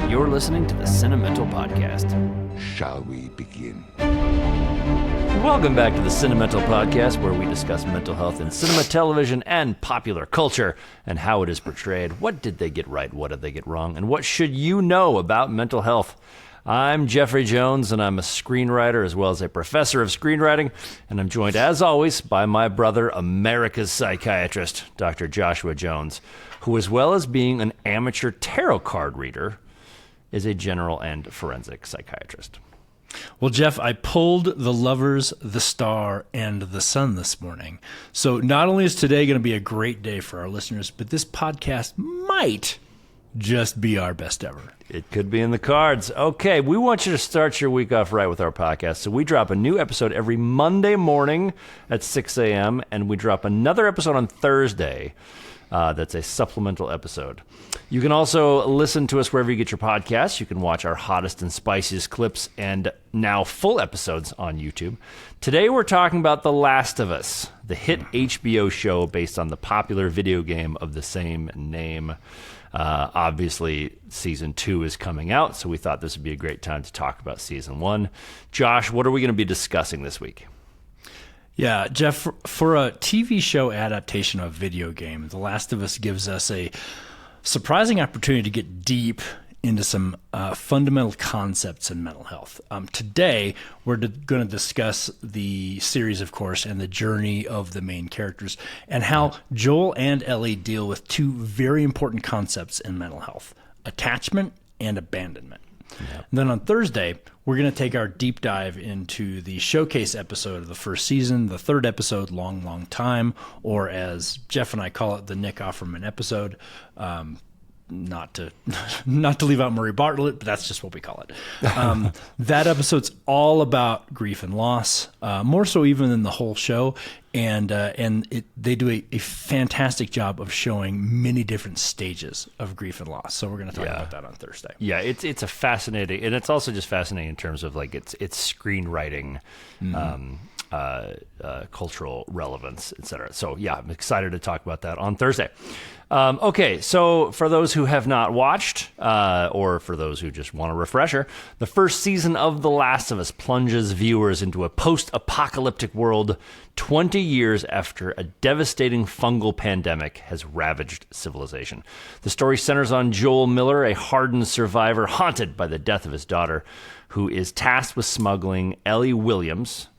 You're listening to the Sentimental Podcast. Shall we begin? Welcome back to the Sentimental Podcast, where we discuss mental health in cinema, television, and popular culture, and how it is portrayed. What did they get right? What did they get wrong? And what should you know about mental health? I'm Jeffrey Jones, and I'm a screenwriter as well as a professor of screenwriting, and I'm joined, as always, by my brother, America's psychiatrist, Dr. Joshua Jones, who, as well as being an amateur tarot card reader, is a general and forensic psychiatrist. Well, Jeff, I pulled the Lovers, the Star, and the Sun this morning. So not only is today going to be a great day for our listeners, but this podcast might just be our best ever. It could be in the cards. Okay, we want you to start your week off right with our podcast. So we drop a new episode every Monday morning at 6 a.m., and we drop another episode on Thursday. That's a supplemental episode. You can also listen to us wherever you get your podcasts. You can watch our hottest and spiciest clips and now full episodes on YouTube. Today we're talking about The Last of Us, the hit HBO show based on the popular video game of the same name. Obviously, season 2 is coming out, so we thought this would be a great time to talk about season 1. Josh, what are we going to be discussing this week? Yeah, Jeff, for a TV show adaptation of Videogame, The Last of Us gives us a surprising opportunity to get deep into some fundamental concepts in mental health. Today, we're going to discuss the series, of course, and the journey of the main characters, and how Joel and Ellie deal with two very important concepts in mental health: attachment and abandonment. Yep. And then on Thursday, we're going to take our deep dive into the showcase episode of the first season, the third episode, Long, Long Time, or as Jeff and I call it, the Nick Offerman episode. Not to leave out Murray Bartlett, but that's just what we call it. That episode's all about grief and loss, more so even than the whole show. And they do a fantastic job of showing many different stages of grief and loss. So we're going to talk about that on Thursday. Yeah, it's a fascinating, and it's also just fascinating in terms of like its screenwriting, cultural relevance, etc. So yeah, I'm excited to talk about that on Thursday. Okay, so for those who have not watched, or for those who just want a refresher, the first season of The Last of Us plunges viewers into a post-apocalyptic world 20 years after a devastating fungal pandemic has ravaged civilization. The story centers on Joel Miller, a hardened survivor haunted by the death of his daughter, who is tasked with smuggling Ellie Williams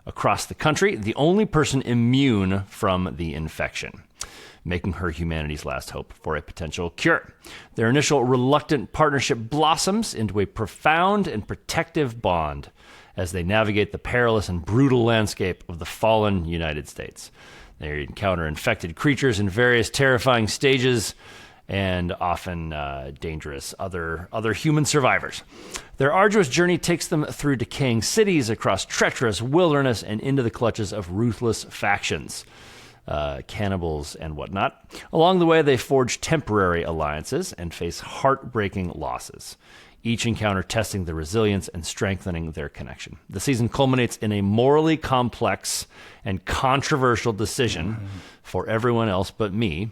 across the country, the only person immune from the infection, making her humanity's last hope for a potential cure. Their initial reluctant partnership blossoms into a profound and protective bond as they navigate the perilous and brutal landscape of the fallen United States. They encounter infected creatures in various terrifying stages and often dangerous other human survivors. Their arduous journey takes them through decaying cities, across treacherous wilderness, and into the clutches of ruthless factions, cannibals and whatnot. Along the way, they forge temporary alliances and face heartbreaking losses, each encounter testing the resilience and strengthening their connection. The season culminates in a morally complex and controversial decision for everyone else but me,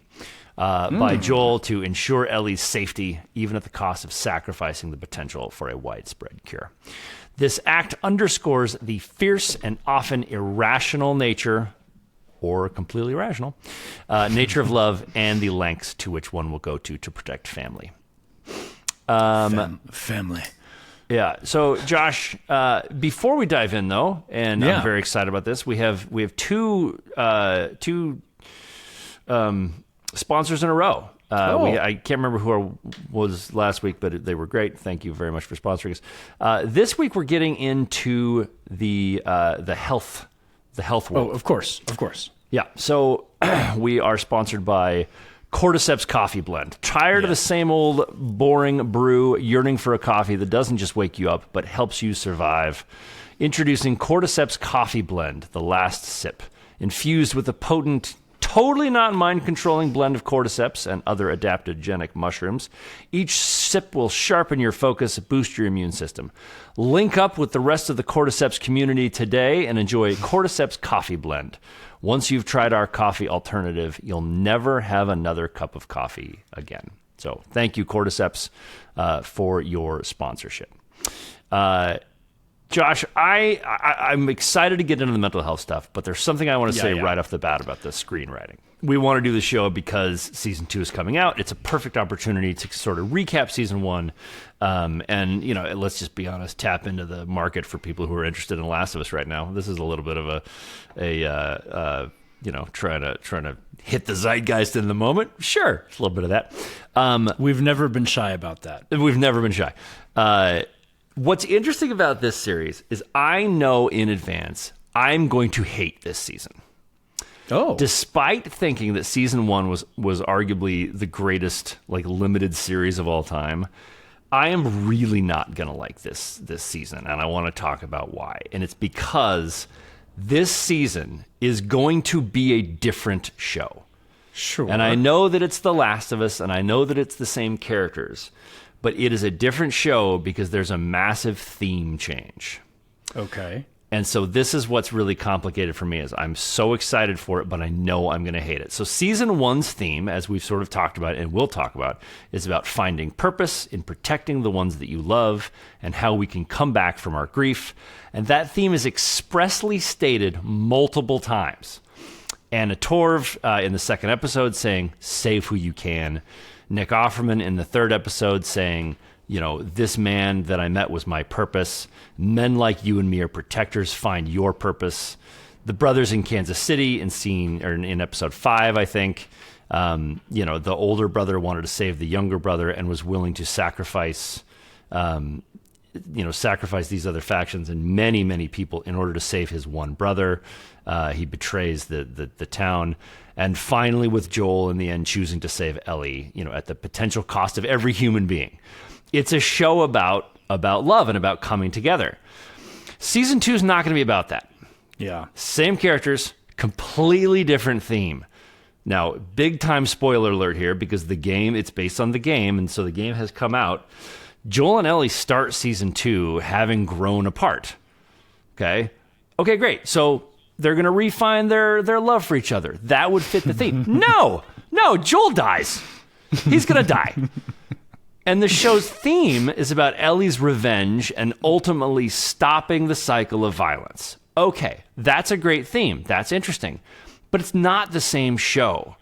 by Joel to ensure Ellie's safety, even at the cost of sacrificing the potential for a widespread cure. This act underscores the fierce and often irrational nature, or completely rational, nature of love and the lengths to which one will go to protect family. Family. Yeah. So, Josh, before we dive in, though, and I'm very excited about this, we have two sponsors in a row. I can't remember who was last week, but they were great. Thank you very much for sponsoring us. This week we're getting into the health world. Oh, of course. Yeah. So we are sponsored by Cordyceps Coffee Blend. Tired of the same old boring brew, yearning for a coffee that doesn't just wake you up, but helps you survive? Introducing Cordyceps Coffee Blend, the last sip. Infused with a potent, totally not mind-controlling blend of cordyceps and other adaptogenic mushrooms, each sip will sharpen your focus, boost your immune system. Link up with the rest of the Cordyceps community today and enjoy Cordyceps Coffee Blend. Once you've tried our coffee alternative, you'll never have another cup of coffee again. So thank you, Cordyceps, for your sponsorship. Josh, I'm excited to get into the mental health stuff, but there's something I want to say right off the bat about the screenwriting. We want to do the show because season 2 is coming out. It's a perfect opportunity to sort of recap season 1, and let's just be honest, tap into the market for people who are interested in Last of Us right now. This is a little bit of trying to hit the zeitgeist in the moment. Sure, it's a little bit of that. We've never been shy about that. We've never been shy. What's interesting about this series is I know in advance I'm going to hate this season. Oh. Despite thinking that season 1 was arguably the greatest limited series of all time, I am really not going to like this season, and I want to talk about why. And it's because this season is going to be a different show. Sure. And I know that it's The Last of Us, and I know that it's the same characters, but it is a different show because there's a massive theme change. Okay. And so this is what's really complicated for me is I'm so excited for it, but I know I'm going to hate it. So season 1's theme, as we've sort of talked about and will talk about, is about finding purpose in protecting the ones that you love and how we can come back from our grief. And that theme is expressly stated multiple times. Anna Torv in the 2nd episode saying, save who you can. Nick Offerman in the 3rd episode saying, this man that I met was my purpose. Men like you and me are protectors. Find your purpose. The brothers in Kansas City in episode 5, I think, the older brother wanted to save the younger brother and was willing to sacrifice these other factions and many, many people in order to save his one brother. He betrays the town. And finally, with Joel in the end choosing to save Ellie, at the potential cost of every human being. It's a show about love and about coming together. Season 2 is not going to be about that. Yeah. Same characters, completely different theme. Now, big time spoiler alert here because it's based on the game, and so the game has come out. Joel and Ellie start season 2 having grown apart. Okay, great. So they're going to refine their love for each other. That would fit the theme. No, Joel dies. He's going to die. And the show's theme is about Ellie's revenge and ultimately stopping the cycle of violence. Okay, that's a great theme. That's interesting. But it's not the same show.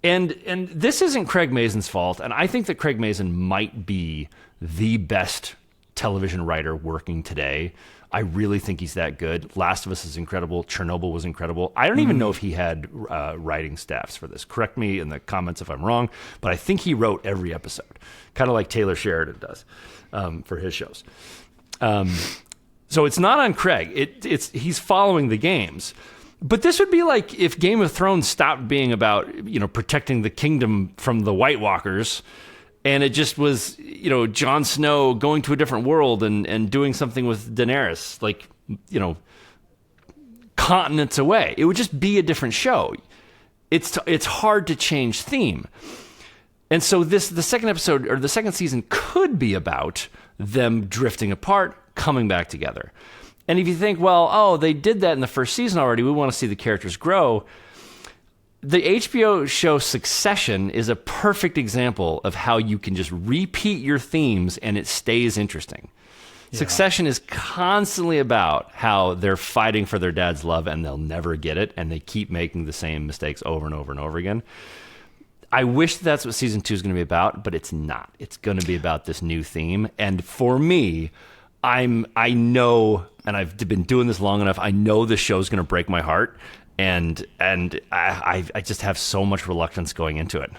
And this isn't Craig Mazin's fault, and I think that Craig Mazin might be the best television writer working today. I really think he's that good. Last of Us is incredible. Chernobyl was incredible. I don't even know if he had writing staffs for this. Correct me in the comments if I'm wrong, but I think he wrote every episode, kind of like Taylor Sheridan does for his shows. So it's not on Craig. He's following the games. But this would be like if Game of Thrones stopped being about, protecting the kingdom from the White Walkers, and it just was, Jon Snow going to a different world and doing something with Daenerys, continents away. It would just be a different show. It's hard to change theme. And so the second episode or the second season could be about them drifting apart, coming back together. And if you think, they did that in the first season already, we want to see the characters grow. The HBO show Succession is a perfect example of how you can just repeat your themes and it stays interesting. Yeah. Succession is constantly about how they're fighting for their dad's love and they'll never get it, and they keep making the same mistakes over and over and over again. I wish that's what season 2 is going to be about, but it's not. It's going to be about this new theme. And for me, I know, and I've been doing this long enough, I know the show's going to break my heart. And I just have so much reluctance going into it.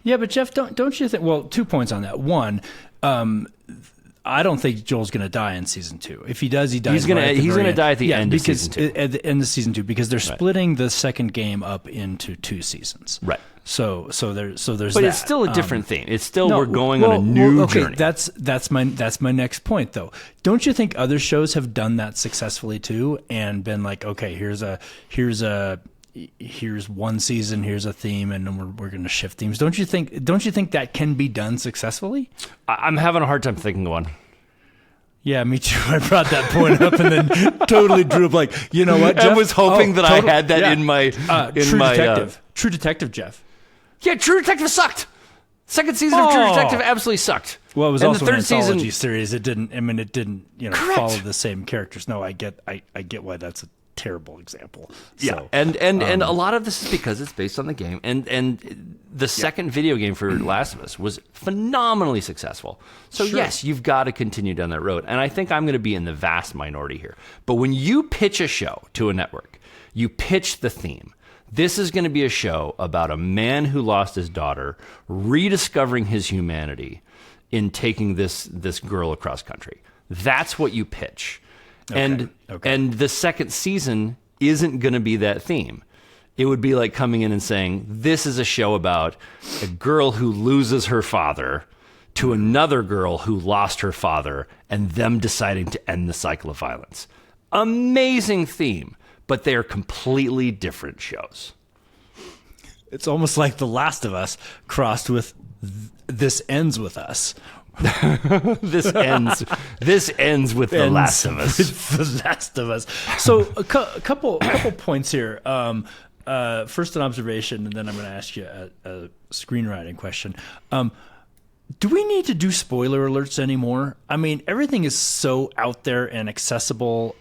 Yeah, but Jeff, don't you think? Well, 2 points on that. One, I don't think Joel's going to die in season 2. If he does, he dies. He's going to die at the end of season 2. At the end of season 2, because they're splitting the second game up into 2 seasons. Right. So there's but that. It's still a different theme. It's still we're going on a new journey. That's my next point though. Don't you think other shows have done that successfully too and been like, okay, here's one season, here's a theme, and then we're going to shift themes. Don't you think that can be done successfully? I'm having a hard time thinking of one. Yeah, me too. I brought that point up and then totally drew up like, you know what, Jeff? I was hoping that I had that in my True Detective, Jeff. Yeah, True Detective sucked. Second season of True Detective absolutely sucked. Well, it was and also the an third anthology season, series. It didn't. I mean, it didn't. Correct. Follow the same characters. No, I get why that's a terrible example. Yeah, So, and a lot of this is because it's based on the game, and the second video game for Last of Us was phenomenally successful. So yes, you've got to continue down that road, and I think I'm going to be in the vast minority here. But when you pitch a show to a network, you pitch the theme. This is going to be a show about a man who lost his daughter, rediscovering his humanity in taking this girl across country. That's what you pitch. And the second season isn't going to be that theme. It would be like coming in and saying, this is a show about a girl who loses her father to another girl who lost her father and them deciding to end the cycle of violence. Amazing theme, but they are completely different shows. it's almost like The Last of Us crossed with This Ends With Us. This ends with The Last of Us. The Last of Us. So a couple points here. First an observation, and then I'm going to ask you a screenwriting question. Do we need to do spoiler alerts anymore? I mean, everything is so out there and accessible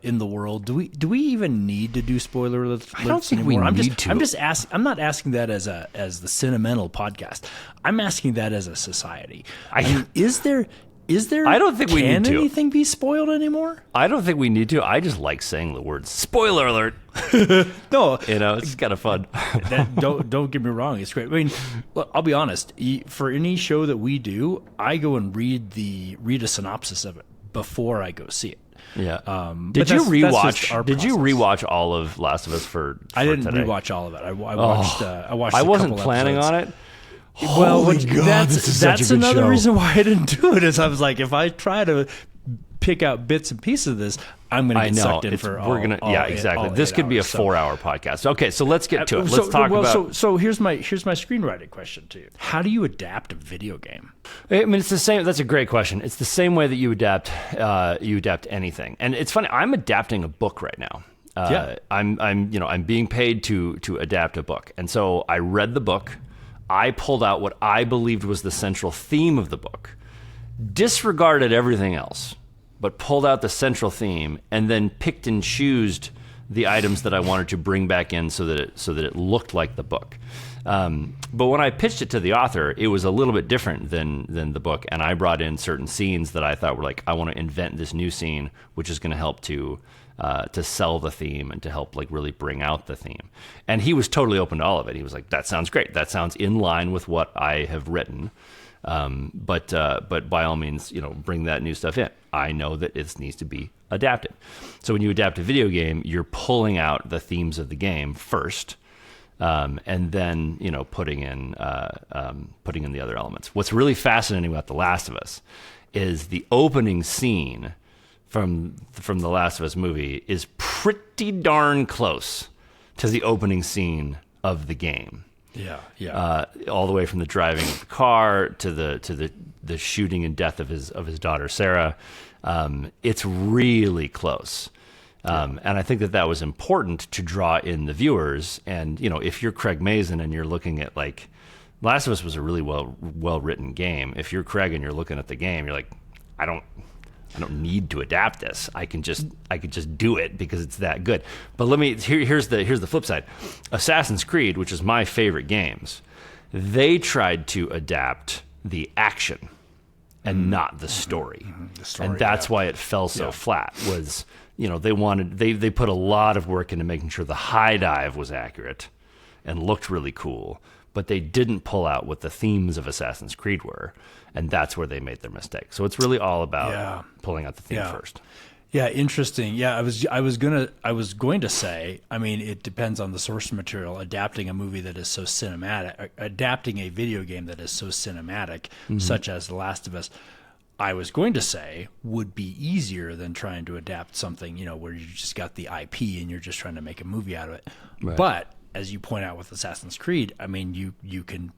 in the world. Do we even need to do spoiler alerts? I don't think anymore? we need to. I'm just asking. I'm not asking that as the sentimental podcast. I'm asking that as a society. I mean, is there? I don't think we need to. Can anything be spoiled anymore? I don't think we need to. I just like saying the word spoiler alert. No, it's kind of fun. Don't get me wrong, it's great. I mean, look, I'll be honest. For any show that we do, I go and read a synopsis of it before I go see it. Yeah. Did you rewatch all of Last of Us for I didn't today? rewatch all of it. I watched. I wasn't planning on it. Well, this is such a that's good another show. reason why I didn't do it. Is I was like, if I try to pick out bits and pieces of this, I'm going to get sucked in for all. Exactly. This could be a 4-hour podcast. Okay, so let's get to it. Let's talk about. So here's my screenwriting question to you. How do you adapt a video game? I mean, it's the same. That's a great question. It's the same way that you adapt anything. And it's funny. I'm adapting a book right now. I'm being paid to adapt a book, and so I read the book. I pulled out what I believed was the central theme of the book, disregarded everything else, but pulled out the central theme, and then picked and choosed the items that I wanted to bring back in so that it looked like the book. But when I pitched it to the author, it was a little bit different than the book, and I brought in certain scenes that I thought were like, I want to invent this new scene, which is going to help to sell the theme and to help like really bring out the theme. And he was totally open to all of it. He was like, that sounds great. That sounds in line with what I have written. But by all means, bring that new stuff in. I know that it needs to be adapted. So when you adapt a video game, you're pulling out the themes of the game first, and then putting in the other elements. What's really fascinating about The Last of Us is the opening scene from the Last of Us movie is pretty darn close to the opening scene of the game. Yeah. All the way from the driving of the car to the shooting and death of his daughter Sarah. It's really close. And I think that was important to draw in the viewers. And if you're Craig Mazin and you're looking at like Last of Us was a really well written game. If you're Craig and you're looking at the game, you're like, I don't need to adapt this. I can just do it because it's that good. But here's the flip side. Assassin's Creed, which is my favorite games, they tried to adapt the action and not the story. And that's why it fell so flat. Was they put a lot of work into making sure the high dive was accurate and looked really cool, but they didn't pull out what the themes of Assassin's Creed were. And that's where they made their mistake. So it's really all about pulling out the theme first. Yeah, interesting. Yeah, I was going to say, I mean, it depends on the source material. Adapting a movie that is so cinematic, adapting a video game that is so cinematic, such as The Last of Us, I was going to say would be easier than trying to adapt something, where you just got the IP and you're just trying to make a movie out of it. Right. But as you point out with Assassin's Creed, I mean, you can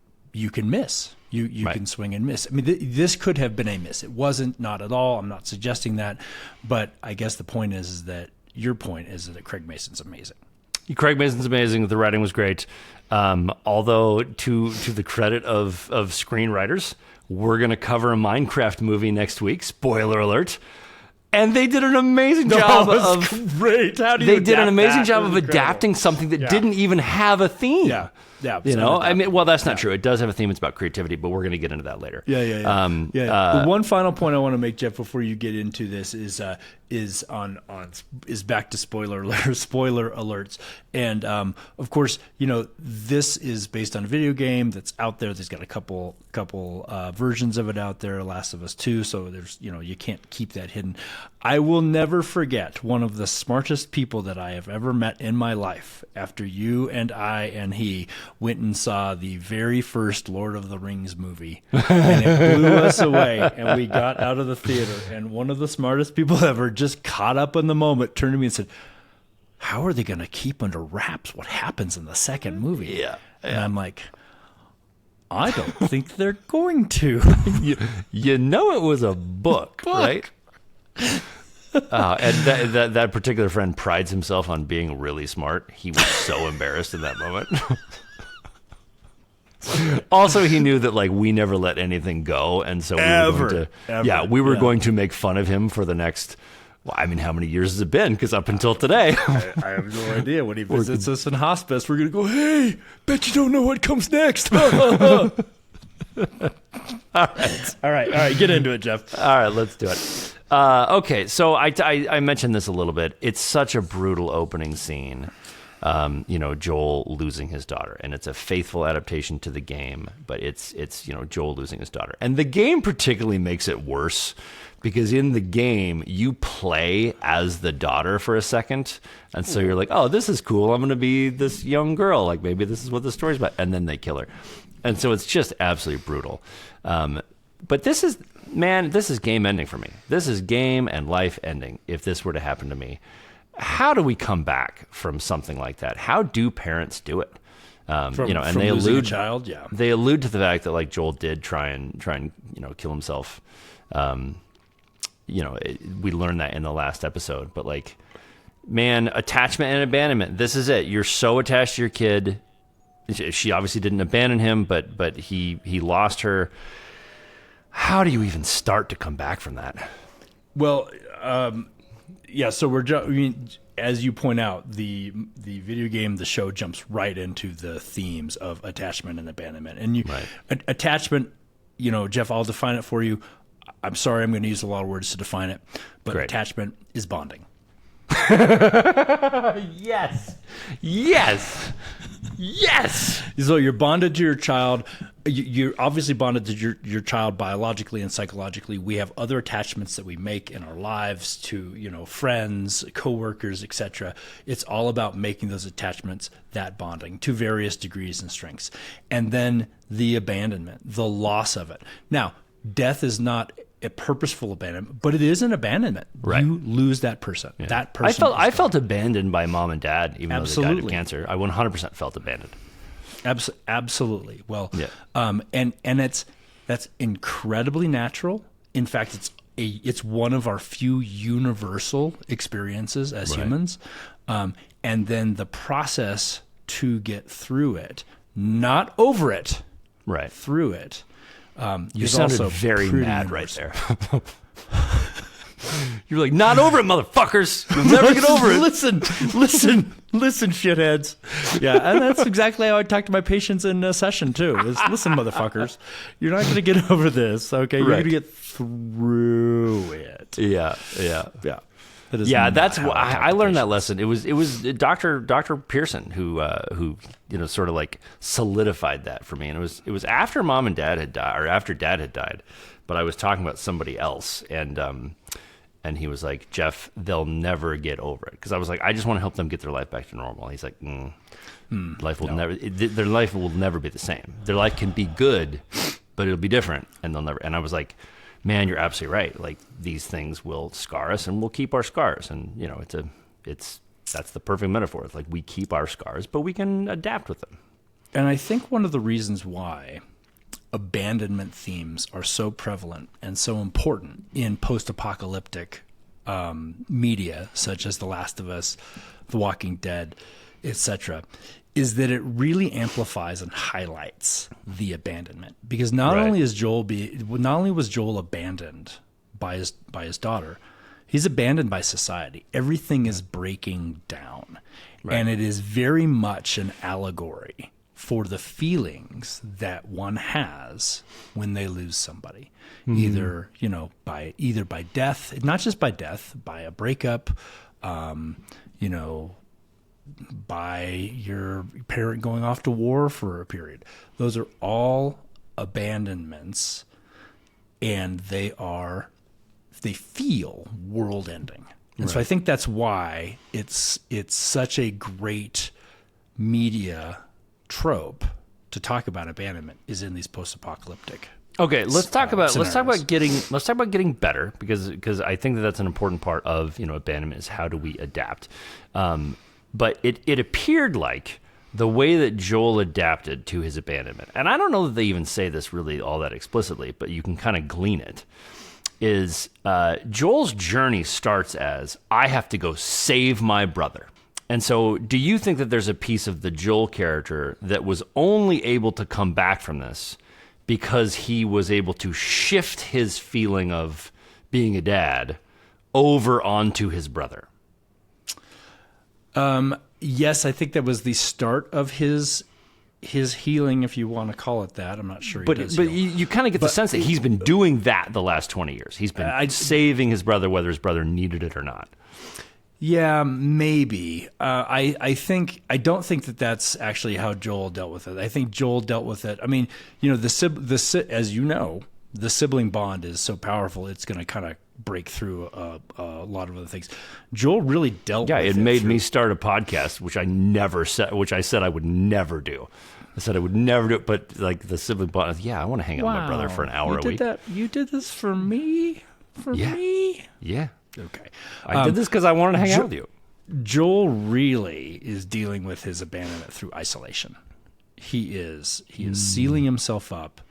miss. You can swing and miss. I mean, this could have been a miss. It wasn't, not at all. I'm not suggesting that. But I guess the point is that your point is that Craig Mazin's amazing. Craig Mason's amazing. The writing was great. Although to the credit of screenwriters, we're going to cover a Minecraft movie next week. Spoiler alert. And they did an amazing job of great. How do they did an amazing job of adapting something that didn't even have a theme. Yeah. I mean, well, that's not true. It does have a theme. It's about creativity, but we're going to get into that later. The one final point I want to make, Jeff, before you get into this is back to spoiler alerts. And of course, this is based on a video game that's out there. There's got a couple versions of it out there, Last of Us 2. So there's you can't keep that hidden. I will never forget one of the smartest people that I have ever met in my life. After you and I and he went and saw the very first Lord of the Rings movie, and it blew us away. And we got out of the theater, and one of the smartest people ever, just caught up in the moment, turned to me and said, "How are they going to keep under wraps what happens in the second movie?" Yeah. And I'm like, I don't think they're going to. It was a book, right? And that particular friend prides himself on being really smart. He was so embarrassed in that moment. Also, he knew that we never let anything go, and so we were going to make fun of him for the next. Well, I mean, how many years has it been? Because up until today, I have no idea. When he visits us in hospice, we're gonna go, "Hey, bet you don't know what comes next." All right, get into it, Jeff. All right, let's do it. Okay, so I mentioned this a little bit. It's such a brutal opening scene. Joel losing his daughter, and it's a faithful adaptation to the game, but it's Joel losing his daughter. And the game particularly makes it worse because in the game you play as the daughter for a second, and so you're like, "Oh, this is cool. I'm going to be this young girl. Like maybe this is what the story's about." And then they kill her. And so it's just absolutely brutal. But this is game ending for me. This is game and life ending if this were to happen to me. How do we come back from something like that? How do parents do it? From they losing allude a child, yeah. They allude to the fact that Joel did try and kill himself. We learned that in the last episode, but attachment and abandonment. This is it. You're so attached to your kid. She obviously didn't abandon him, but he lost her. How do you even start to come back from that? Well, so as you point out, the video game, the show jumps right into the themes of attachment and abandonment. And attachment, Jeff, I'll define it for you. I'm sorry, I'm going to use a lot of words to define it, but Great. Attachment is bonding. Yes. So you're bonded to your child. You're obviously bonded to your child biologically and psychologically. We have other attachments that we make in our lives to, friends, coworkers, etc. It's all about making those attachments, that bonding to various degrees and strengths. And then the abandonment, the loss of it. Now, death is not a purposeful abandonment, but it is an abandonment. Right. You lose that person. Yeah. That person. I felt abandoned by mom and dad, even Absolutely. though they died of cancer. I 100% felt abandoned. Absolutely. Well, yeah. And that's incredibly natural. In fact, it's one of our few universal experiences as humans. And then the process to get through it, not over it, right, through it. You sounded very mad right there. You're like, not over it, motherfuckers. You'll never get over it. Listen, shitheads. Yeah, and that's exactly how I talk to my patients in a session, too. Is, listen, motherfuckers, you're not going to get over this, okay? You're going to get through it. Yeah. Yeah, that's why I learned that lesson. It was Dr. Pearson who sort of solidified that for me. And it was after mom and dad had died, or after dad had died, but I was talking about somebody else, and he was like, "Jeff, they'll never get over it." Because I was like, I just want to help them get their life back to normal. He's like, life will never. Their life will never be the same. Their life can be good, but it'll be different, and they'll never. And I was like, man, you're absolutely right. These things will scar us, and we'll keep our scars. And that's the perfect metaphor. It's we keep our scars, but we can adapt with them. And I think one of the reasons why abandonment themes are so prevalent and so important in post-apocalyptic media, such as The Last of Us, The Walking Dead, etc., is that it really amplifies and highlights the abandonment. Because not only was Joel abandoned by his daughter, he's abandoned by society. Everything is breaking down. Right. And it is very much an allegory for the feelings that one has when they lose somebody. Either by death, not just by death, by a breakup, by your parent going off to war for a period. Those are all abandonments, and they feel world ending. And so I think that's why it's such a great media trope to talk about abandonment is in these post-apocalyptic. Okay, let's talk about getting better, because I think that's an important part of abandonment is how do we adapt. But it appeared like the way that Joel adapted to his abandonment, and I don't know that they even say this really all that explicitly, but you can kind of glean it, is Joel's journey starts as, I have to go save my brother. And so do you think that there's a piece of the Joel character that was only able to come back from this because he was able to shift his feeling of being a dad over onto his brother? Yes, I think that was the start of his healing, if you want to call it that. I'm not sure. But you kind of get the sense that he's been doing that the last 20 years. He's been saving his brother, whether his brother needed it or not. Yeah, maybe. I don't think that that's actually how Joel dealt with it. I think Joel dealt with it. I mean, as you know, the sibling bond is so powerful, it's going to kind of break through a lot of other things. Joel really dealt with it. Yeah, it made me start a podcast, which I said I would never do. I said I would never do it, but like the sibling bond, I want to hang out with my brother for an hour a week. You did this for me? Me? Yeah. Okay. I did this because I wanted to hang out with you. Joel really is dealing with his abandonment through isolation. He is sealing himself up.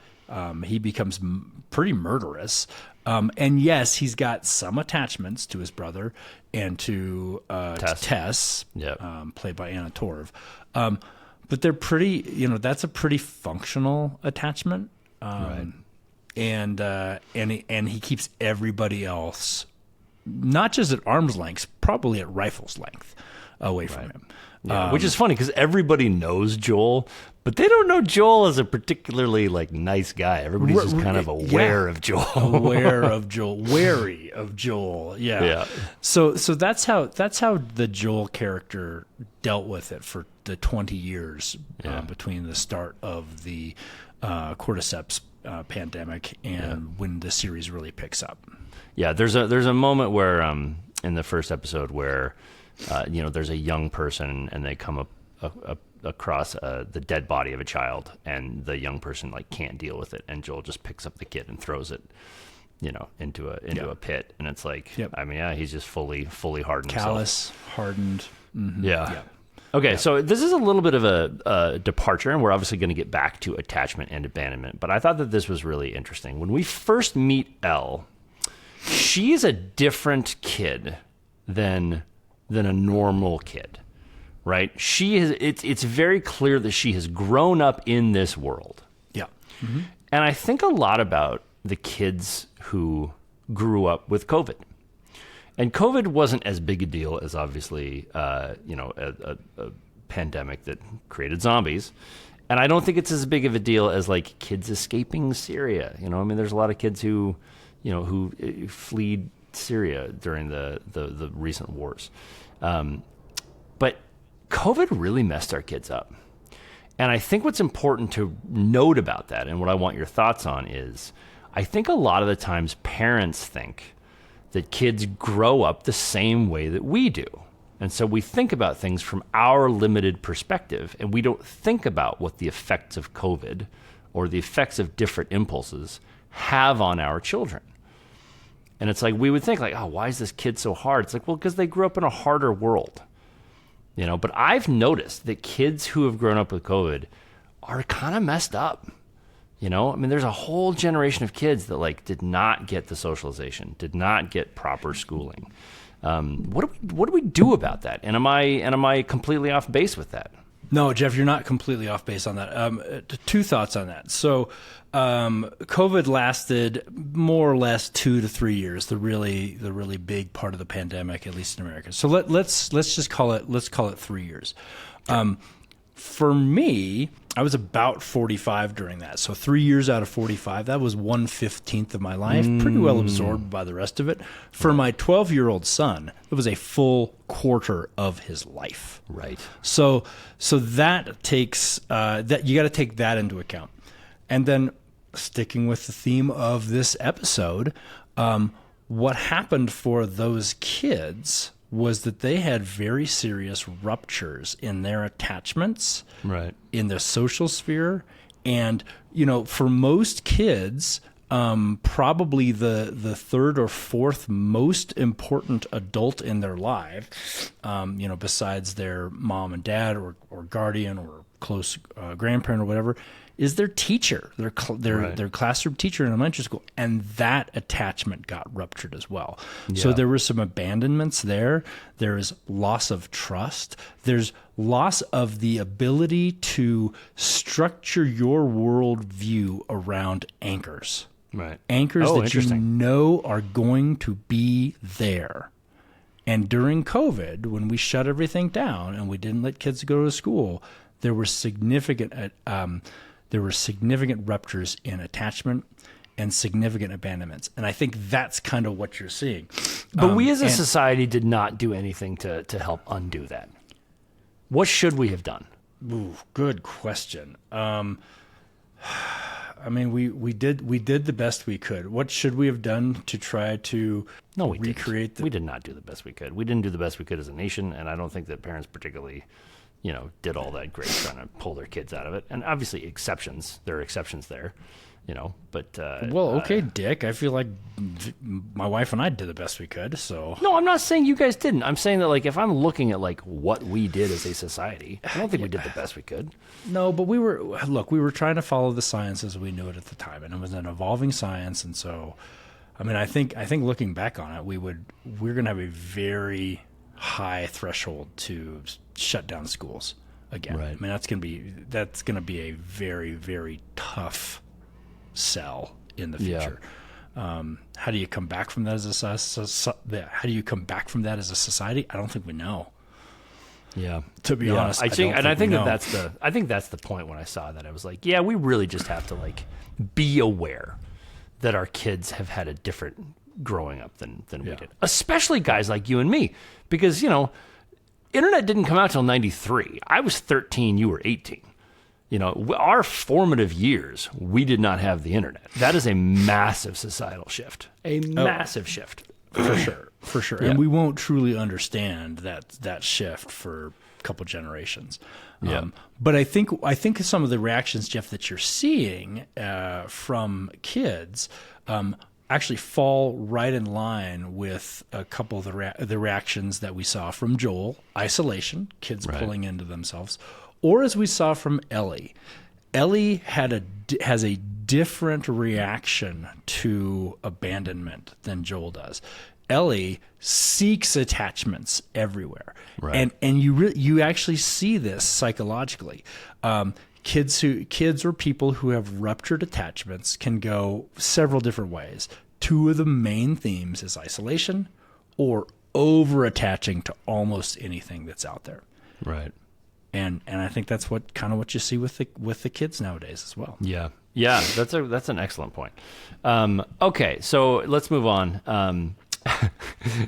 He becomes pretty murderous. And yes, he's got some attachments to his brother and to Tess, played by Anna Torv. But they're pretty, that's a pretty functional attachment. Right. And he keeps everybody else not just at arm's length, probably at rifle's length away from him. Yeah, which is funny because everybody knows Joel, but they don't know Joel as a particularly nice guy. Everybody's just kind of aware of Joel. Wary of Joel. Yeah. So that's how the Joel character dealt with it for the 20 years between the start of the Cordyceps pandemic and when the series really picks up. Yeah, there's a moment where in the first episode where there's a young person and they come up across the dead body of a child, and the young person can't deal with it, and Joel just picks up the kid and throws it into a pit, and it's he's just fully hardened, callous, hardened. Mm-hmm. Yeah. Okay, so this is a little bit of a departure, and we're obviously going to get back to attachment and abandonment, but I thought that this was really interesting. When we first meet Elle, she is a different kid than a normal kid, right? It's very clear that she has grown up in this world. Yeah. Mm-hmm. And I think a lot about the kids who grew up with COVID. And COVID wasn't as big a deal as obviously, a pandemic that created zombies. And I don't think it's as big of a deal as kids escaping Syria. There's a lot of kids who fled Syria during the recent wars. But COVID really messed our kids up. And I think what's important to note about that, and what I want your thoughts on, is I think a lot of the times parents think that kids grow up the same way that we do. And so we think about things from our limited perspective, and we don't think about what the effects of COVID or the effects of different impulses have on our children. And it's we would think why is this kid so hard? It's because they grew up in a harder world. But I've noticed that kids who have grown up with COVID are kind of messed up. There's a whole generation of kids that did not get the socialization, did not get proper schooling. What do we do about that? And am I completely off base with that? No, Jeff, you're not completely off base on that. Two thoughts on that. So, COVID lasted more or less 2 to 3 years. The really big part of the pandemic, at least in America. So let's just call it 3 years. For me, I was about 45 during that. So 3 years out of 45, that was 1/15 of my life, pretty well absorbed by the rest of it. For my 12-year-old son, it was a full quarter of his life. Right. So that takes that you got to take that into account. And then sticking with the theme of this episode, what happened for those kids was that they had very serious ruptures in their attachments, right, in their social sphere. And, for most kids, probably the third or fourth most important adult in their life, besides their mom and dad or guardian or close grandparent or whatever, is their teacher, their classroom teacher in elementary school, and that attachment got ruptured as well. Yeah. So there were some abandonments there. There is loss of trust. There's loss of the ability to structure your worldview around anchors. Right. Anchors that you know are going to be there. And during COVID, when we shut everything down and we didn't let kids go to school, there were significant ruptures in attachment and significant abandonments. And I think that's kind of what you're seeing. But we as a society did not do anything to help undo that. What should we have done? Ooh, good question. We did the best we could. What should we have done to try to recreate? We did not do the best we could. We didn't do the best we could as a nation, and I don't think that parents particularly did all that great trying to pull their kids out of it. And obviously there are exceptions there, but... okay, Dick, I feel like my wife and I did the best we could, so... No, I'm not saying you guys didn't. I'm saying that, if I'm looking at, what we did as a society, I don't think we did the best we could. No, but we were trying to follow the science as we knew it at the time, and it was an evolving science, and so, I think looking back on it, we're going to have a very high threshold to shut down schools again. Right. That's going to be a very, very tough sell in the future. Yeah. How do you come back from that as a society? I don't think we know. Yeah. To be honest, I think that's the point when I saw that. I was like, yeah, we really just have to be aware that our kids have had a different growing up than we did. Especially guys like you and me, because internet didn't come out till 93. I was 13, you were 18. Our formative years, we did not have the internet. That is a massive societal shift. Massive shift. For sure. Yeah. And we won't truly understand that shift for a couple generations. Yeah. But I think some of the reactions, Jeff, that you're seeing from kids actually fall right in line with a couple of the reactions that we saw from Joel: isolation, kids pulling into themselves, or as we saw from Ellie. Ellie has a different reaction to abandonment than Joel does. Ellie seeks attachments everywhere, right. and you actually see this psychologically. Kids or people who have ruptured attachments can go several different ways. Two of the main themes is isolation or over attaching to almost anything that's out there. Right. And I think that's what you see with the kids nowadays as well. Yeah. Yeah, that's an excellent point. Okay, so let's move on.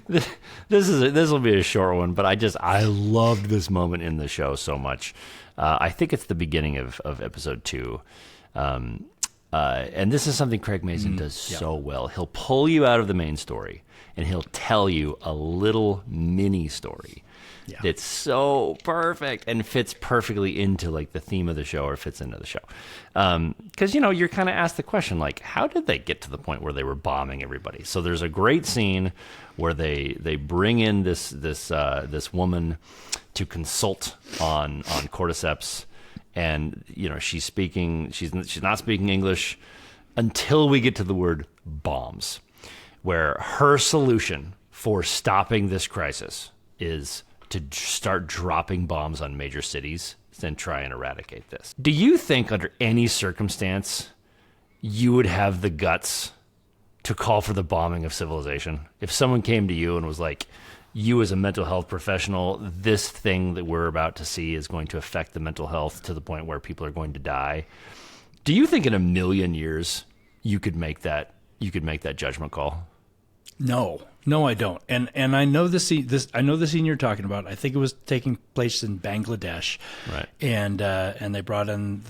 This will be a short one, but I loved this moment in the show so much. I think it's the beginning of episode 2. And this is something Craig Mazin does so well. He'll pull you out of the main story, and he'll tell you a little mini story that's so perfect and fits perfectly into the theme of the show, or fits into the show. Because you're kind of asked the question, how did they get to the point where they were bombing everybody? So there's a great scene where they bring in this woman to consult on Cordyceps. And she's not speaking English until we get to the word bombs, where her solution for stopping this crisis is to start dropping bombs on major cities and try and eradicate this. Do you think under any circumstance you would have the guts to call for the bombing of civilization? If someone came to you and was like, you as a mental health professional, this thing that we're about to see is going to affect the mental health to the point where people are going to die. Do you think in a million years you could make that judgment call? No, I don't. And I know the scene. I know the scene you're talking about. I think it was taking place in Bangladesh, right? And they brought in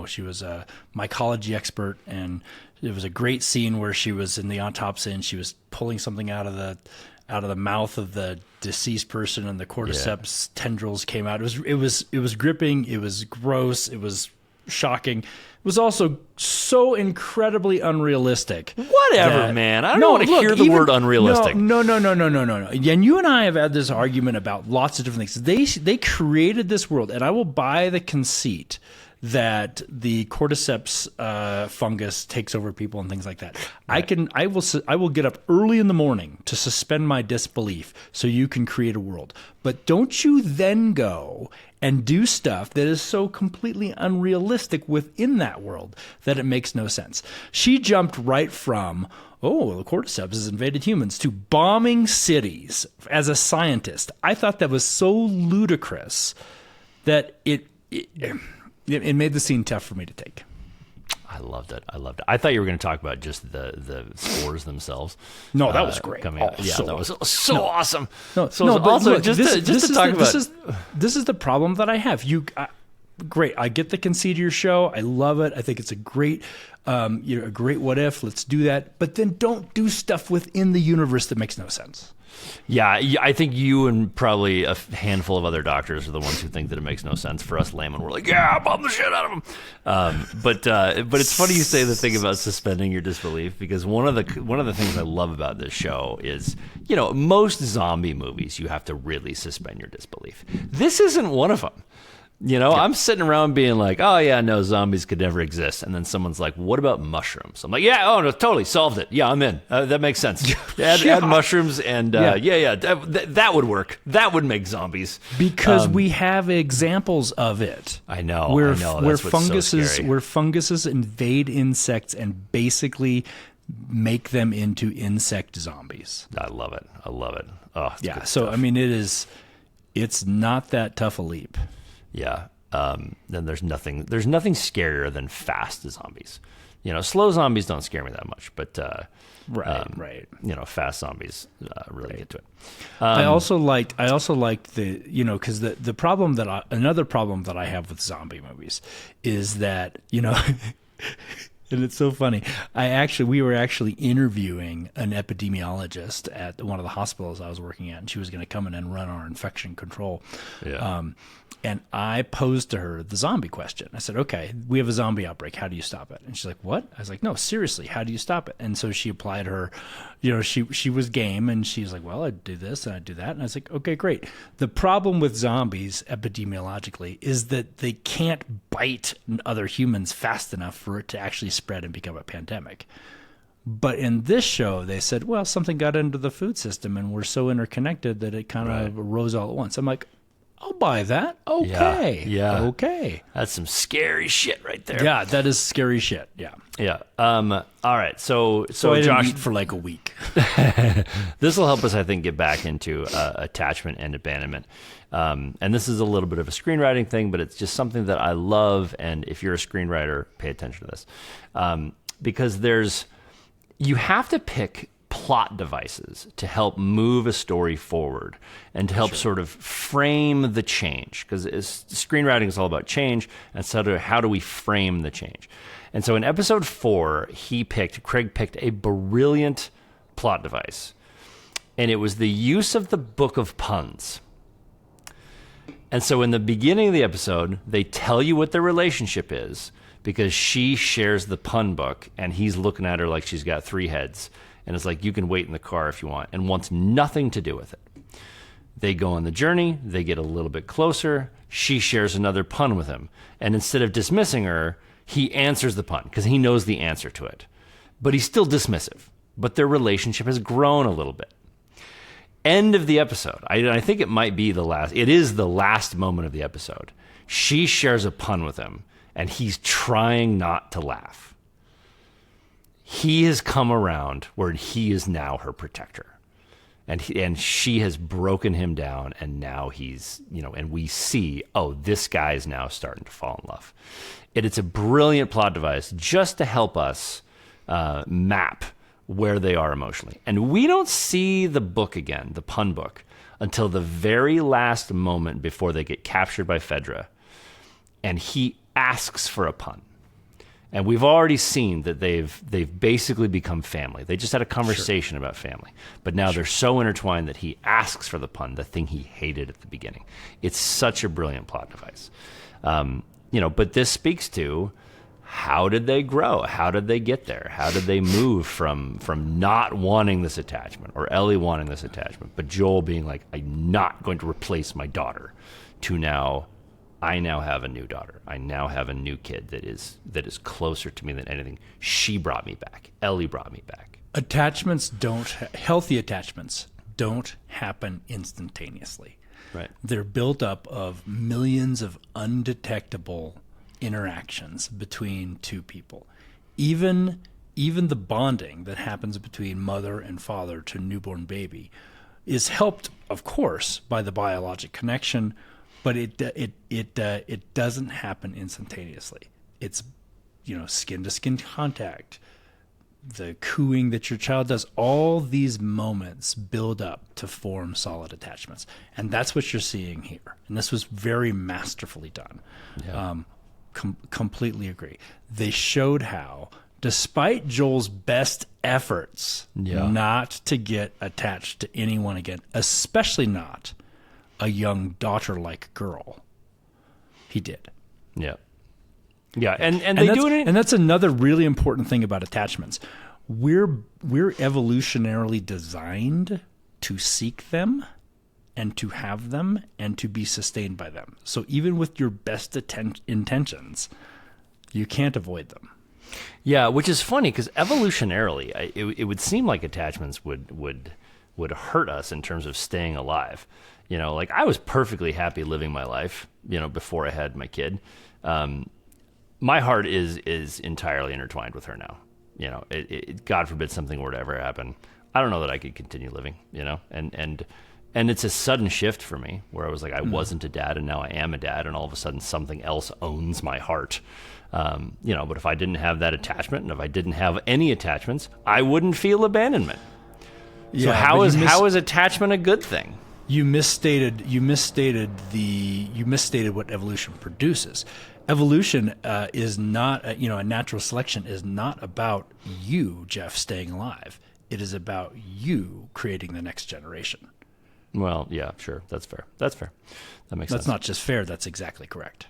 she was a mycology expert, and it was a great scene where she was in the autopsy and she was pulling something out of the mouth of the deceased person, and the cordyceps tendrils came out. It was gripping. It was gross. It was shocking. It was also so incredibly unrealistic. Whatever, man. I don't want to hear the word unrealistic. No. And you and I have had this argument about lots of different things. They created this world, and I will buy the conceit that the cordyceps fungus takes over people and things like that. Right. I will get up early in the morning to suspend my disbelief so you can create a world. But don't you then go and do stuff that is so completely unrealistic within that world that it makes no sense. She jumped right from, the cordyceps has invaded humans, to bombing cities as a scientist. I thought that was so ludicrous that it made the scene tough for me to take. I loved it. I thought you were going to talk about just the spores themselves. No, that was great. Coming out. Yeah, that was so awesome. This is the problem that I have. Great. I get the conceit of your show. I love it. I think it's a great, a great what if. Let's do that. But then don't do stuff within the universe that makes no sense. Yeah, I think you and probably a handful of other doctors are the ones who think that it makes no sense. For us laymen, we're like, yeah, bomb the shit out of them. But it's funny you say the thing about suspending your disbelief, because one of the things I love about this show is, most zombie movies you have to really suspend your disbelief. This isn't one of them. I'm sitting around being like, oh, yeah, no, zombies could never exist. And then someone's like, what about mushrooms? I'm like, yeah, no, totally, solved it. Yeah, I'm in. That makes sense. Add mushrooms and, that would work. That would make zombies. Because we have examples of it. I know. Where funguses invade insects and basically make them into insect zombies. I love it. Oh, yeah, so, I mean, it's not that tough a leap. Yeah. Then there's nothing scarier than fast zombies. Slow zombies don't scare me that much, but right. Fast zombies really get to it. I also liked the because the problem another problem that I have with zombie movies is that and it's so funny. We were actually interviewing an epidemiologist at one of the hospitals I was working at, and she was going to come in and run our infection control. Yeah. And I posed to her the zombie question. I said, okay, we have a zombie outbreak. How do you stop it? And she's like, what? I was like, no, seriously, how do you stop it? And so she applied her, she was game, and she's like, well, I'd do this and I'd do that. And I was like, okay, great. The problem with zombies epidemiologically is that they can't bite other humans fast enough for it to actually spread and become a pandemic. But in this show, they said, well, something got into the food system and we're so interconnected that it kind of arose all at once. I'm like, I'll buy that. Okay. Yeah. Okay. That's some scary shit right there. Yeah, that is scary shit. Yeah. Yeah. All right. So I didn't Josh, eat for like a week. This will help us, I think, get back into attachment and abandonment. And this is a little bit of a screenwriting thing, but it's just something that I love. And if you're a screenwriter, pay attention to this, because you have to pick plot devices to help move a story forward and to help sort of frame the change, because screenwriting is all about change, and so how do we frame the change? And so in episode 4, Craig picked a brilliant plot device, and it was the use of the Book of Puns. And so in the beginning of the episode, they tell you what their relationship is, because she shares the pun book and he's looking at her like she's got 3 heads. And it's like, you can wait in the car if you want, and wants nothing to do with it. They go on the journey. They get a little bit closer. She shares another pun with him. And instead of dismissing her, he answers the pun because he knows the answer to it. But he's still dismissive. But their relationship has grown a little bit. End of the episode. I think it might be the last. It is the last moment of the episode. She shares a pun with him, and he's trying not to laugh. He has come around where he is now her protector. And she has broken him down, and now he's, and we see, this guy is now starting to fall in love. It's a brilliant plot device just to help us map where they are emotionally. And we don't see the book again, the pun book, until the very last moment before they get captured by Fedra. And he asks for a pun. And we've already seen that they've basically become family. They just had a conversation about family. But now they're so intertwined that he asks for the pun, the thing he hated at the beginning. It's such a brilliant plot device. But this speaks to, how did they grow? How did they get there? How did they move from not wanting this attachment, or Ellie wanting this attachment, but Joel being like, I'm not going to replace my daughter, to now, I now have a new daughter. I now have a new kid that is closer to me than anything. She brought me back. Ellie brought me back. Healthy attachments don't happen instantaneously. Right. They're built up of millions of undetectable interactions between two people. Even the bonding that happens between mother and father to newborn baby is helped, of course, by the biologic connection, but it doesn't happen instantaneously. It's skin to skin contact, the cooing that your child does. All these moments build up to form solid attachments, and that's what you're seeing here. And this was very masterfully done. Yeah. Completely agree. They showed how, despite Joel's best efforts not to get attached to anyone again, especially not a young daughter-like girl, he did. Yeah. Yeah, and they do it. And that's another really important thing about attachments. We're evolutionarily designed to seek them and to have them and to be sustained by them. So even with your best intentions, you can't avoid them. Yeah, which is funny because evolutionarily, it would seem like attachments would hurt us in terms of staying alive. Like I was perfectly happy living my life, before I had my kid. My heart is entirely intertwined with her now. God forbid something were to ever happen. I don't know that I could continue living, and it's a sudden shift for me where I was like, I wasn't a dad and now I am a dad, and all of a sudden something else owns my heart. But if I didn't have that attachment, and if I didn't have any attachments, I wouldn't feel abandonment. So how is attachment a good thing? You misstated what evolution produces. Evolution is not, a natural selection is not about you, Jeff, staying alive. It is about you creating the next generation. Well, yeah, sure. That's fair. That makes sense. That's not just fair. That's exactly correct.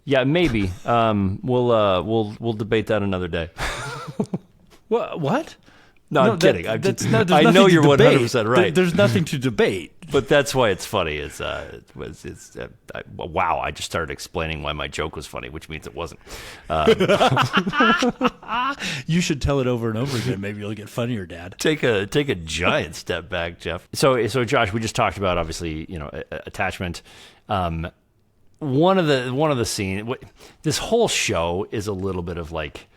Yeah, maybe. We'll debate that another day. What? No, I'm kidding. I know you're 100% right. There's nothing to debate. But that's why it's funny. Wow! I just started explaining why my joke was funny, which means it wasn't. You should tell it over and over again. Maybe you'll get funnier, Dad. Take a giant step back, Jeff. So Josh, we just talked about obviously attachment. One of the scene. This whole show is a little bit of like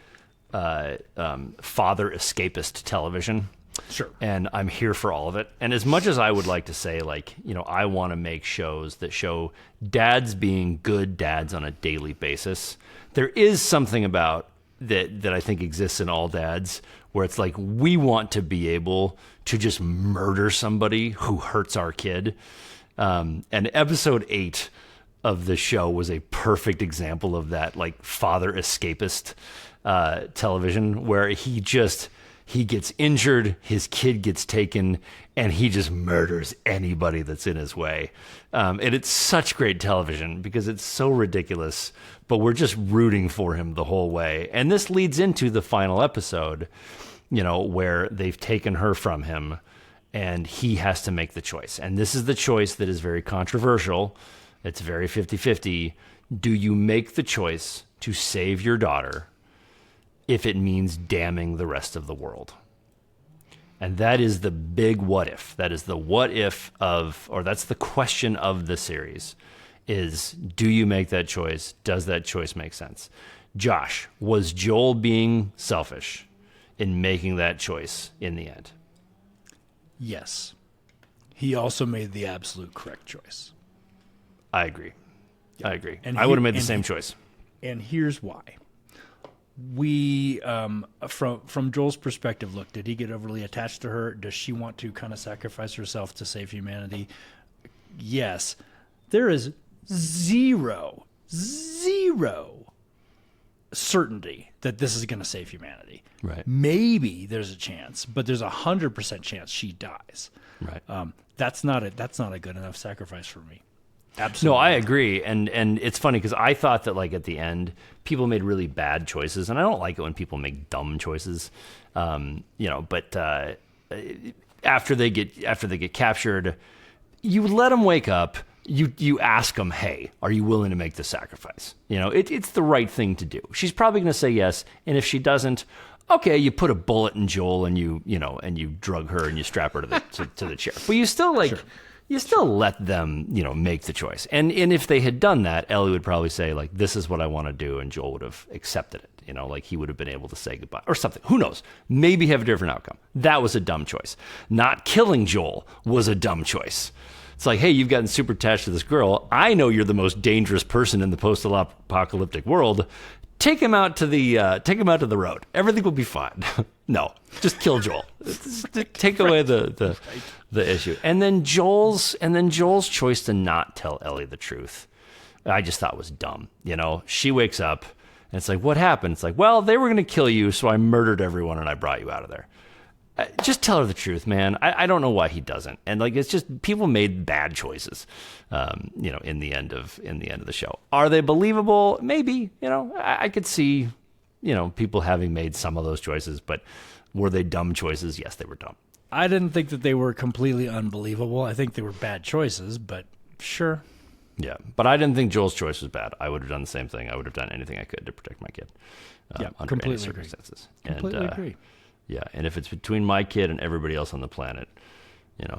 father escapist television. Sure. And I'm here for all of it. And as much as I would like to say, I want to make shows that show dads being good dads on a daily basis, there is something about that I think exists in all dads where it's like we want to be able to just murder somebody who hurts our kid. And episode 8 of the show was a perfect example of that, like father escapist television, where he gets injured, his kid gets taken, and he just murders anybody that's in his way. And it's such great television because it's so ridiculous, but we're just rooting for him the whole way. And this leads into the final episode, where they've taken her from him and he has to make the choice. And this is the choice that is very controversial. It's very 50-50. Do you make the choice to save your daughter if it means damning the rest of the world? And that is the big what if. That is the what if of, or that's the question of the series, is do you make that choice? Does that choice make sense? Josh, was Joel being selfish in making that choice in the end? Yes. He also made the absolute correct choice. I agree. I agree. And I would have made the same choice. And here's why. We, from Joel's perspective, look, did he get overly attached to her? Does she want to kind of sacrifice herself to save humanity? Yes. There is zero certainty that this is going to save humanity. Right. Maybe there's a chance, but there's 100% chance she dies. Right. That's not a good enough sacrifice for me. Absolutely. No, I agree, and it's funny because I thought that like at the end, people made really bad choices, and I don't like it when people make dumb choices, But after they get captured, you let them wake up. You ask them, hey, are you willing to make the sacrifice? It's the right thing to do. She's probably going to say yes, and if she doesn't, okay, you put a bullet in Joel and you drug her and you strap her to the chair, but you still like. Sure. You still let them, make the choice. And if they had done that, Ellie would probably say, like, this is what I want to do, and Joel would have accepted it. Like he would have been able to say goodbye or something. Who knows? Maybe have a different outcome. That was a dumb choice. Not killing Joel was a dumb choice. It's like, hey, you've gotten super attached to this girl. I know you're the most dangerous person in the post-apocalyptic world. Take him out to the road. Everything will be fine. No, just kill Joel. Take away the issue. And then Joel's choice to not tell Ellie the truth, I just thought was dumb. She wakes up and it's like, what happened? It's like, well, they were going to kill you, so I murdered everyone and I brought you out of there. Just tell her the truth, man. I don't know why he doesn't. And like, it's just people made bad choices, in the end of the show. Are they believable? Maybe. I could see, people having made some of those choices, but were they dumb choices? Yes, they were dumb. I didn't think that they were completely unbelievable. I think they were bad choices, but sure. Yeah, but I didn't think Joel's choice was bad. I would have done the same thing. I would have done anything I could to protect my kid. Under any circumstances. Completely agree. Yeah, and if it's between my kid and everybody else on the planet,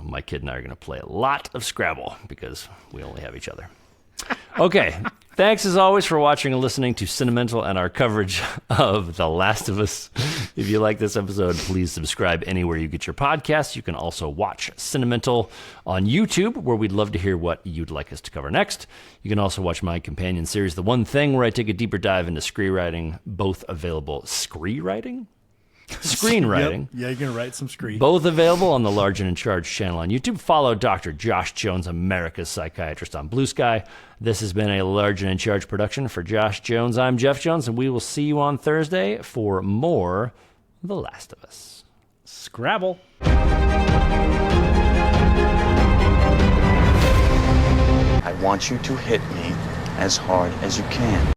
my kid and I are going to play a lot of Scrabble because we only have each other. Okay, thanks as always for watching and listening to Sentimental and our coverage of The Last of Us. If you like this episode, please subscribe anywhere you get your podcasts. You can also watch Sentimental on YouTube, where we'd love to hear what you'd like us to cover next. You can also watch my companion series, The One Thing, where I take a deeper dive into screenwriting, both available. Screenwriting? Screenwriting. Yep. Yeah, you can write some screen. Both available on the Large and in Charge channel on YouTube. Follow Dr. Josh Jones, America's Psychiatrist, on Blue Sky. This has been a Large and in Charge production. For Josh Jones, I'm Jeff Jones, and we will see you on Thursday for more The Last of Us. Scrabble. I want you to hit me as hard as you can.